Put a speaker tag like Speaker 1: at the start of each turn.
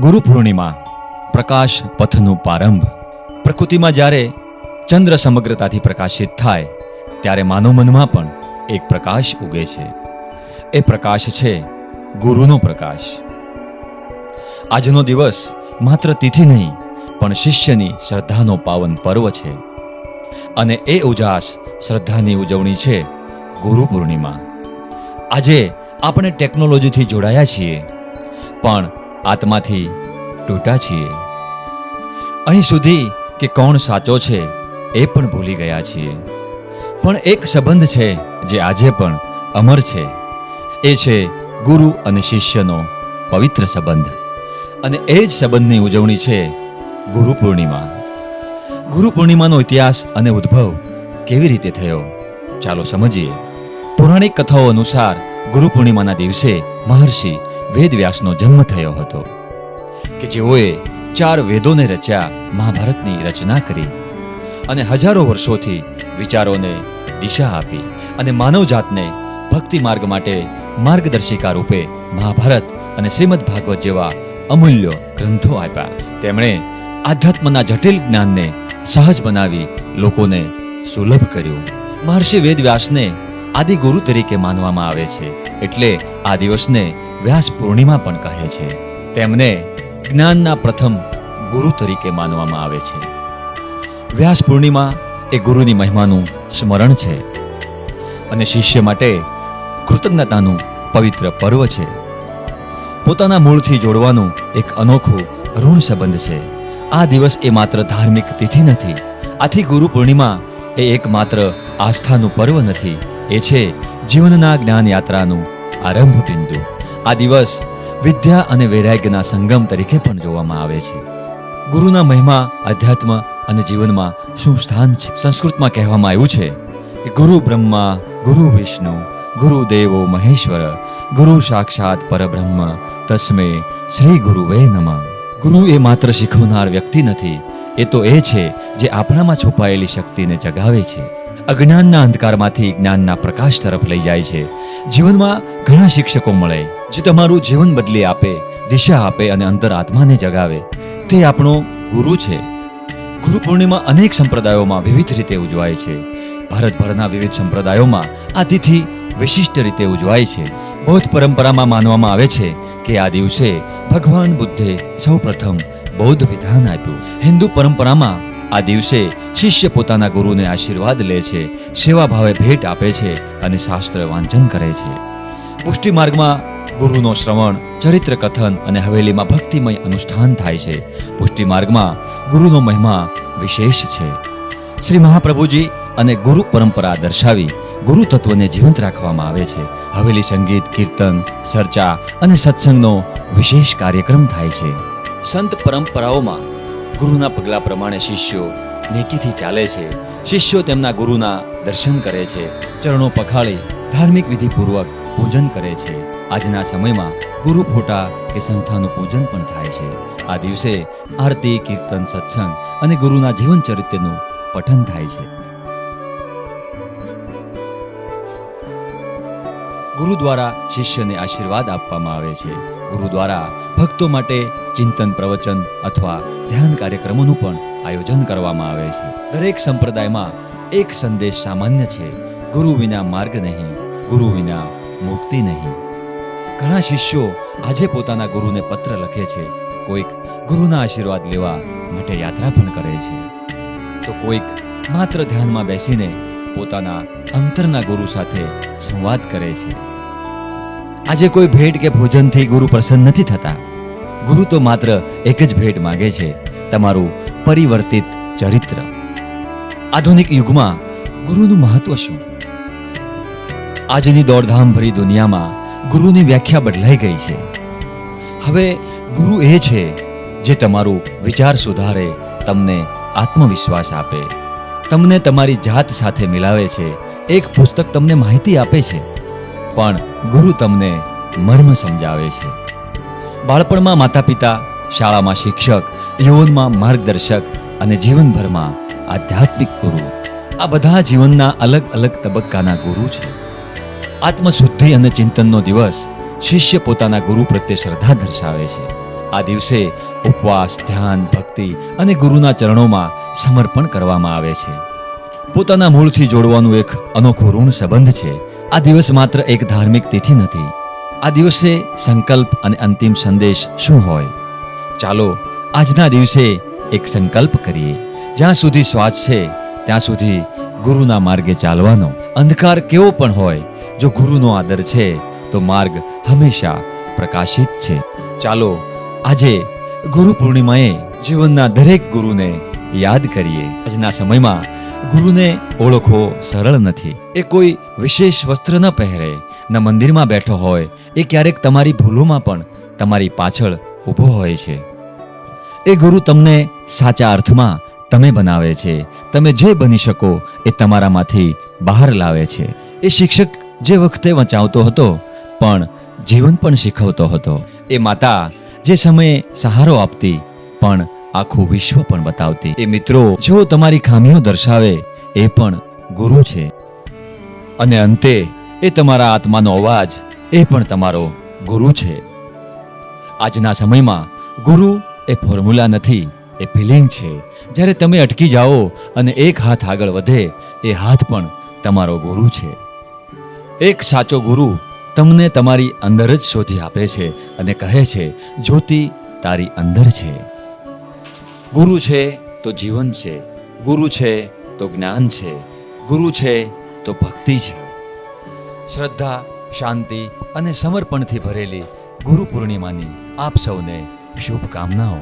Speaker 1: ગુરુ પૂર્ણિમા પ્રકાશ પથનું પ્રારંભ. પ્રકૃતિમાં જ્યારે ચંદ્ર સમગ્રતાથી પ્રકાશિત થાય ત્યારે માનવ મનમાં પણ એક પ્રકાશ ઉગે છે. એ પ્રકાશ છે ગુરુનો પ્રકાશ. આજનો દિવસ માત્ર તિથિ નહીં પણ શિષ્યની શ્રદ્ધાનો પાવન પર્વ છે. અને એ ઉજાસ શ્રદ્ધાની ઉજવણી છે ગુરુ પૂર્ણિમા. આજે આપણે ટેકનોલોજીથી જોડાયા છીએ પણ આત્માથી તૂટા છીએ. અહીં સુધી કે કોણ સાચો છે એ પણ ભૂલી ગયા છીએ. પણ એક સંબંધ છે જે આજે પણ અમર છે. એ છે ગુરુ અને શિષ્યનો પવિત્ર સંબંધ. અને એ જ સંબંધની ઉજવણી છે ગુરુ પૂર્ણિમા. ગુરુ પૂર્ણિમાનો ઇતિહાસ અને ઉદ્ભવ કેવી રીતે થયો ચાલો સમજીએ. પૌરાણિક કથાઓ અનુસાર ગુરુ પૂર્ણિમાના દિવસે મહર્ષિ વેદવ્યાસનો જન્મ થયો હતો કે જેઓએ 4 વેદોને રચ્યા, મહાભારતની રચના કરી અને હજારો વર્ષોથી વિચારોને દિશા આપી અને માનવજાતને ભક્તિ માર્ગ માટે માર્ગદર્શિકા રૂપે મહાભારત અને શ્રીમદ ભાગવત જેવા અમૂલ્ય ગ્રંથો આપ્યા. તેમણે આધ્યાત્મના જટિલ જ્ઞાનને સહજ બનાવી લોકોને સુલભ કર્યું. મહર્ષિ વેદવ્યાસને આદિ ગુરુ તરીકે માનવામાં આવે છે, એટલે આ દિવસને વ્યાસ પૂર્ણિમા પણ કહે છે. તેમને જ્ઞાનના પ્રથમ ગુરુ તરીકે માનવામાં આવે છે. વ્યાસ પૂર્ણિમા એ ગુરુની મહિમાનું સ્મરણ છે અને શિષ્ય માટે કૃતજ્ઞતાનું પવિત્ર પર્વ છે. પોતાના મૂળથી જોડવાનું એક અનોખું ઋણ સંબંધ છે. આ દિવસ એ માત્ર ધાર્મિક તિથિ નથી. આથી ગુરુ પૂર્ણિમા એ એકમાત્ર આસ્થાનું પર્વ નથી, એ છે જીવનના જ્ઞાન યાત્રાનું આરંભ બિંદુ. આ દિવસ વિદ્યા અને વૈરાગ્યના સંગમ તરીકે પણ જોવામાં આવે છે. ગુરુના મહિમા અધ્યાત્મ અને જીવનમાં શું સ્થાન છે? સંસ્કૃતમાં કહેવામાં આવ્યું છે કે ગુરુ બ્રહ્મા, ગુરુ વિષ્ણુ, ગુરુ દેવો મહેશ્વર, ગુરુ સાક્ષાત પરબ્રહ્મ, તસ્મે શ્રી ગુરુવે નમઃ. ગુરુ એ માત્ર શીખવનાર વ્યક્તિ નથી, એ તો એ છે જે આપણામાં છુપાયેલી શક્તિને જગાવે છે, અજ્ઞાનના અંધકારમાંથી જ્ઞાનના પ્રકાશ તરફ લઈ જાય છે. જીવનમાં ઘણા શિક્ષકો મળે જે તમારું જીવન બદલી આપે, દિશા આપે અને અંતર આત્માને જગાવે. તે આપણો ગુરુ છે. ગુરુ પૂર્ણિમા અનેક સંપ્રદાયોમાં વિવિધ રીતે ઉજવાય છે. ભારતભરના વિવિધ સંપ્રદાયોમાં આ તિથિ વિશિષ્ટ રીતે ઉજવાય છે. બૌદ્ધ પરંપરામાં માનવામાં આવે છે કે આ દિવસે ભગવાન બુદ્ધે સૌપ્રથમ બૌદ્ધ વિધાન આપ્યું. હિન્દુ પરંપરામાં આ દિવસે શિષ્ય પોતાના ગુરુને આશીર્વાદ લે છે, સેવા ભાવે ભેટ આપે છે અને શાસ્ત્ર વાંચન કરે છે. પુષ્ટિ માર્ગમાં ગુરુનો શ્રવણ, ચરિત્ર કથન અને હવેલીમાં ભક્તિમય અનુષ્ઠાન થાય છે. પુષ્ટિ માર્ગમાં ગુરુનો મહિમા વિશેષ છે. શ્રી મહાપ્રભુજી અને ગુરુ પરંપરા દર્શાવી ગુરુ તત્વને જીવંત રાખવામાં આવે છે. હવેલી સંગીત, કીર્તન, ચર્ચા અને સત્સંગનો વિશેષ કાર્યક્રમ થાય છે. સંત પરંપરાઓમાં ગુરુના પગલા પ્રમાણે શિષ્યો નેકીથી ચાલે છે. શિષ્યો તેમના ગુરુના દર્શન કરે છે, ચરણો પખાળી ધાર્મિક વિધિપૂર્વક પૂજન કરે છે. આજના સમયમાં ગુરુ ફોટા કે સંસ્થાનું પૂજન પણ થાય છે. આ દિવસે આરતી, કીર્તન, સત્સંગ અને ગુરુના જીવન ચરિત્રનું પઠન થાય છે. ગુરુ દ્વારા શિષ્યને આશીર્વાદ આપવામાં આવે છે. ગુરુ દ્વારા ભક્તો માટે ચિંતન, પ્રવચન અથવા ધ્યાન કાર્યક્રમોનું પણ આયોજન કરવામાં આવે છે. દરેક સંપ્રદાયમાં એક સંદેશ સામાન્ય છે: ગુરુ વિના માર્ગ નહીં, ગુરુ વિના મુક્તિ નહીં. ઘણા શિષ્યો આજે પોતાના ગુરુને પત્ર લખે છે. કોઈક ગુરુના આશીર્વાદ લેવા માટે યાત્રા પણ કરે છે, તો કોઈક માત્ર ધ્યાનમાં બેસીને પોતાના અંતરના ગુરુ સાથે સંવાદ કરે છે. આજે કોઈ ભેટ કે ભોજનથી ગુરુ પ્રસન્ન નથી થતા. ગુરુ તો માત્ર એક જ ભેટ માંગે છે: તમારું પરિવર્તિત ચરિત્ર. આધુનિક યુગમાં ગુરુનું મહત્વ શું? આજની દોડધામ ભરી દુનિયામાં ગુરુની વ્યાખ્યા બદલાઈ ગઈ છે. હવે ગુરુ એ છે જે તમારું વિચાર સુધારે, તમને આત્મવિશ્વાસ આપે, તમને તમારી જાત સાથે મિલાવે છે. એક પુસ્તક તમને માહિતી આપે છે, પણ ગુરુ તમને મર્મ સમજાવે છે. બાળપણમાં માતા પિતા, શાળામાં શિક્ષક, યૌવનમાં માર્ગદર્શક અને જીવનભરમાં આધ્યાત્મિક ગુરુ. આ બધા જીવનના અલગ અલગ તબક્કાના ગુરુ છે. આત્મશુદ્ધિ અને ચિંતનનો દિવસ શિષ્ય પોતાના ગુરુ પ્રત્યે શ્રદ્ધા દર્શાવે છે. આ દિવસે ઉપવાસ, ધ્યાન, ભક્તિ અને ગુરુના ચરણોમાં સમર્પણ કરવામાં આવે છે. પોતાના મૂળથી જોડવાનું એક અનોખું ઋણ સંબંધ છે. આ દિવસ માત્ર એક ધાર્મિક તિથિ નથી. આ દિવસે સંકલ્પ અને અંતિમ સંદેશ શું હોય? ચાલો આજના દિવસે એક સંકલ્પ કરીએ. જ્યાં સુધી શ્વાસ છે ત્યાં સુધી ગુરુના માર્ગે ચાલવાનો. અંધકાર કેવો પણ હોય, જો ગુરુનો આદર છે તો માર્ગ હંમેશા પ્રકાશિત છે. ચાલો આજે ગુરુ પૂર્ણિમાએ જીવનના દરેક ગુરુને યાદ કરીએ. આજના સમયમાં ગુરુને ઓળખવો સરળ નથી. એ કોઈ વિશેષ વસ્ત્ર ન પહેરે, ન મંદિરમાં બેઠો હોય. એ ક્યારેક તમારી ભૂલોમાં પણ તમારી પાછળ ઊભો હોય છે. એ ગુરુ તમને સાચા અર્થમાં તમે બનાવે છે. તમે જે બની શકો એ તમારામાંથી બહાર લાવે છે. એ શિક્ષક જે વખતે વંચાવતો હતો પણ જીવન પણ શીખવતો હતો. એ માતા જે સમયે સહારો આપતી પણ આખું વિશ્વ પણ બતાવતી. એ મિત્રો જેઓ તમારી ખામીઓ દર્શાવે એ પણ ગુરુ છે. અને અંતે એ તમારા આત્માનો અવાજ, એ પણ તમારો ગુરુ છે. આજના સમયમાં ગુરુ એ ફોર્મ્યુલા નથી, એ ફિલિંગ છે. જ્યારે તમે અટકી જાઓ અને એક હાથ આગળ વધે, એ હાથ પણ તમારો ગુરુ છે. એક સાચો ગુરુ તમને તમારી અંદર જ શોધી આપે છે અને કહે છે, જ્યોતિ તારી અંદર છે. ગુરુ છે તો જીવન છે, ગુરુ છે તો જ્ઞાન છે, ગુરુ છે તો ભક્તિ છે. શ્રદ્ધા, શાંતિ અને સમર્પણથી ભરેલી ગુરુ પૂર્ણિમાની આપ સૌને શુભકામનાઓ.